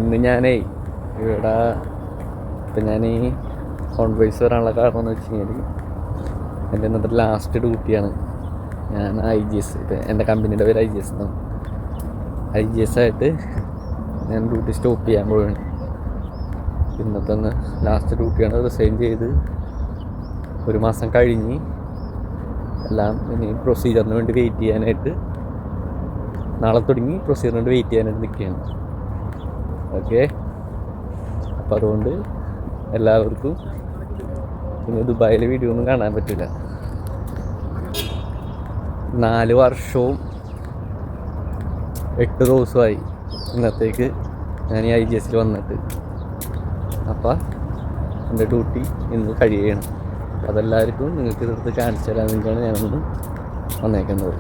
ഇന്ന് ഞാനേ ഇവിടെ ഇപ്പം ഞാൻ ഈ കോൺവോയ്സ് വരാനുള്ള കാരണം എന്ന് വെച്ച് കഴിഞ്ഞാൽ എൻ്റെ ഇന്നത്തെ ലാസ്റ്റ് ഡ്യൂട്ടിയാണ്. ഞാൻ IGS, ഇപ്പം എൻ്റെ കമ്പനിയുടെ പേര് IGS എന്നാണ്. IGS ആയിട്ട് ഞാൻ ഡ്യൂട്ടി സ്റ്റോപ്പ് ചെയ്യാൻ പോവുകയാണ്. ഇന്നത്തെ ലാസ്റ്റ് ഡ്യൂട്ടിയാണ്. റിസൈൻ ചെയ്ത് 1 മാസം കഴിഞ്ഞ് എല്ലാം ഇനി പ്രൊസീജിയറിന് വേണ്ടി വെയിറ്റ് ചെയ്യാനായിട്ട്, നാളെ തുടങ്ങി പ്രൊസീജിയറിന് വേണ്ടി വെയിറ്റ് ചെയ്യാനായിട്ട് നിൽക്കുകയാണ്. ഓക്കെ, അപ്പം അതുകൊണ്ട് എല്ലാവർക്കും ഇനി ദുബായിലെ വീഡിയോ ഒന്നും കാണാൻ പറ്റില്ല. 4 വർഷവും 8 ദിവസമായി ഇന്നത്തേക്ക് ഞാൻ ഈ IGS വന്നിട്ട്. അപ്പം എൻ്റെ ഡ്യൂട്ടി ഇന്ന് കഴിയുകയാണ്. അതെല്ലാവർക്കും നിങ്ങൾക്ക് ഇതെടുത്ത് കാണിച്ചു തരാൻ വേണ്ടിയാണ് ഞാനൊന്ന് വന്നേക്കുന്നത്.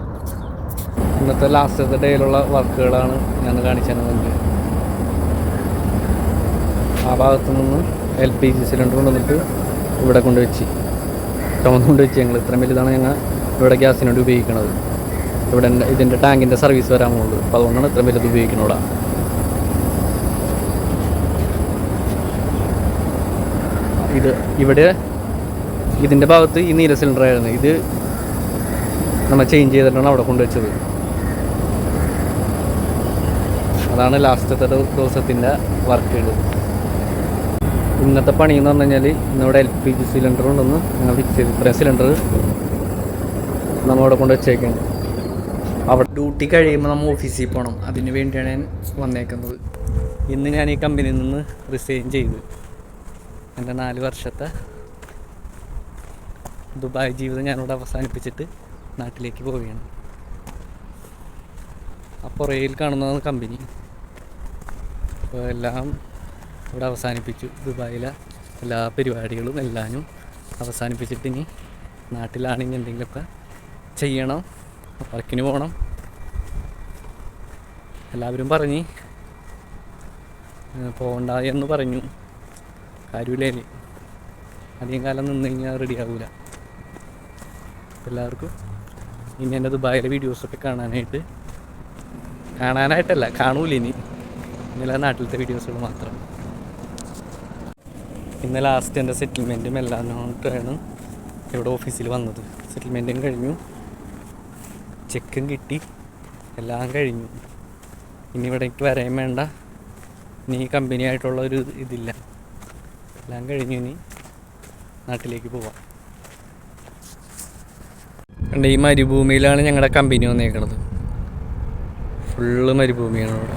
ഇന്നത്തെ ലാസ്റ്റത്തെ ഡേയിലുള്ള വർക്കുകളാണ് ഞാൻ കാണിച്ചു തരുന്നത്. ആ ഭാഗത്തു നിന്ന് LPG സിലിണ്ടർ കൊണ്ടുവന്നിട്ട് ഇവിടെ ചുമന്നുകൊണ്ട് വെച്ച് ഞങ്ങൾ ഇത്രയും വലുതാണ് ഞങ്ങൾ ഇവിടെ ഗ്യാസിന് വേണ്ടി ഉപയോഗിക്കുന്നത്. ഇവിടെ ഇതിൻ്റെ ടാങ്കിൻ്റെ സർവീസ് വരാൻ പോകുന്നത്. അപ്പോൾ അതുകൊണ്ടാണ് ഇത്രയും വലുത് ഉപയോഗിക്കുന്നത്. ഇവിടെ ഇതിൻ്റെ ഭാഗത്ത് ഈ നീല സിലിണ്ടർ ആയിരുന്നു. ഇത് നമ്മൾ ചേഞ്ച് ചെയ്തിട്ടാണ് അവിടെ കൊണ്ടുവച്ചത്. അതാണ് ലാസ്റ്റത്തെ ദിവസത്തിൻ്റെ വർക്കുകൾ. ഇന്നത്തെ പണി എന്ന് പറഞ്ഞു കഴിഞ്ഞാൽ ഇന്നിവിടെ LPG സിലിണ്ടർ കൊണ്ടൊന്ന് ഞങ്ങൾ ഫിക്സ് ചെയ്ത് ഇത്രയും സിലിണ്ടർ നമ്മളവിടെ കൊണ്ട് വെച്ചേക്കാണ്. അവിടെ ഡ്യൂട്ടി കഴിയുമ്പോൾ നമ്മൾ ഓഫീസിൽ പോകണം. അതിന് വേണ്ടിയാണ് ഞാൻ വന്നേക്കുന്നത്. ഇന്ന് ഞാൻ ഈ കമ്പനിയിൽ നിന്ന് റിസൈൻ ചെയ്ത് എൻ്റെ 4 വർഷത്തെ ദുബായ് ജീവിതം ഞാനിവിടെ അവസാനിപ്പിച്ചിട്ട് നാട്ടിലേക്ക് പോവുകയാണ്. ആ പുറയിൽ കാണുന്നതാണ് കമ്പനി. അപ്പോൾ എല്ലാം ഇവിടെ അവസാനിപ്പിച്ചു. ദുബായിലെ എല്ലാ പരിപാടികളും എല്ലാവരും അവസാനിപ്പിച്ചിട്ട് ഇനി നാട്ടിലാണെങ്കിൽ എന്തെങ്കിലുമൊക്കെ ചെയ്യണം, വർക്കിന് പോകണം. എല്ലാവരും പറഞ്ഞ് പോകണ്ട എന്ന് പറഞ്ഞു. കാര്യമില്ലേ, അധികം കാലം നിന്ന് കഴിഞ്ഞാൽ റെഡി ആവില്ല. എല്ലാവർക്കും ഇനി എൻ്റെ ദുബായിലെ വീഡിയോസൊക്കെ കാണാനായിട്ടല്ല, കാണൂല ഇന്നലെ നാട്ടിലത്തെ വീഡിയോസുകൾ മാത്രം. ഇന്ന് ലാസ്റ്റ് എൻ്റെ സെറ്റിൽമെൻറ്റും എല്ലാം കൊണ്ടാണ് ഇവിടെ ഓഫീസിൽ വന്നത്. സെറ്റിൽമെൻറ്റും കഴിഞ്ഞു, ചെക്കും കിട്ടി, എല്ലാം കഴിഞ്ഞു. ഇനി ഇവിടേക്ക് വരാൻ വേണ്ട, ഇനി കമ്പനിയായിട്ടുള്ള ഒരു ഇതില്ല. എല്ലാം കഴിഞ്ഞു, ഇനി നാട്ടിലേക്ക് പോവാം. ഈ മരുഭൂമിയിലാണ് ഞങ്ങളുടെ കമ്പനി വന്നേക്കണത്. ഫുള്ള് മരുഭൂമിയാണ് ഇവിടെ.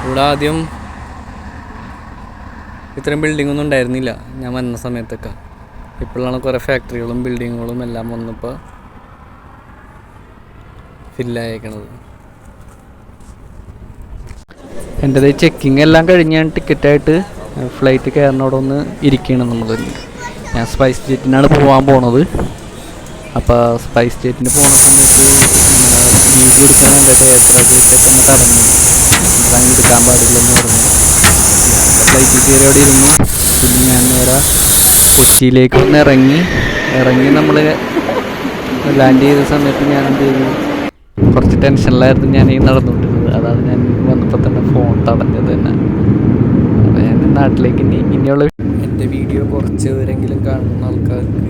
ഇവിടെ ആദ്യം ഇത്രയും ബിൽഡിങ്ങൊന്നും ഉണ്ടായിരുന്നില്ല ഞാൻ വന്ന സമയത്തൊക്കെ. ഇപ്പോഴാണ് കുറേ ഫാക്ടറികളും ബിൽഡിങ്ങുകളും എല്ലാം വന്നപ്പോൾ ഫില്ലായേക്കണത്. എൻ്റെ ചെക്കിങ് എല്ലാം കഴിഞ്ഞ് ഞാൻ ടിക്കറ്റായിട്ട് ഫ്ലൈറ്റ് കയറിനോടെ ഒന്ന് ഇരിക്കുകയാണ് നമ്മൾ. ഞാൻ സ്പൈസ് ജെറ്റിനാണ് പോകാൻ പോണത്. അപ്പോൾ സ്പൈസ് ജെറ്റിന് പോണ സമയത്ത് ലീവ് കൊടുക്കാൻ എൻ്റെ പെട്ടെന്ന് തടഞ്ഞു. അങ്ങനെ എടുക്കാൻ പാടില്ലെന്ന് പറഞ്ഞു. ഫ്ലൈറ്റിൽ കയറി അവിടെ ഇരുന്നു. പിന്നെ ഞാൻ നേരെ കൊച്ചിയിലേക്ക് ഒന്ന് ഇറങ്ങി നമ്മൾ ലാൻഡ് ചെയ്ത സമയത്ത് ഞാൻ എന്ത് ചെയ്തു, കുറച്ച് ടെൻഷനിലായിരുന്നു ഞാൻ ഈ നടന്നുകൊണ്ടിരുന്നത്. അതാണ് ഞാൻ വന്നപ്പോൾ തന്നെ ഫോൺ തടഞ്ഞത് തന്നെ. അപ്പോൾ ഞാൻ നാട്ടിലേക്ക് ഇനിയുള്ള എൻ്റെ വീഡിയോ കുറച്ച് പേരെങ്കിലും കാണുന്ന ആൾക്കാർക്ക്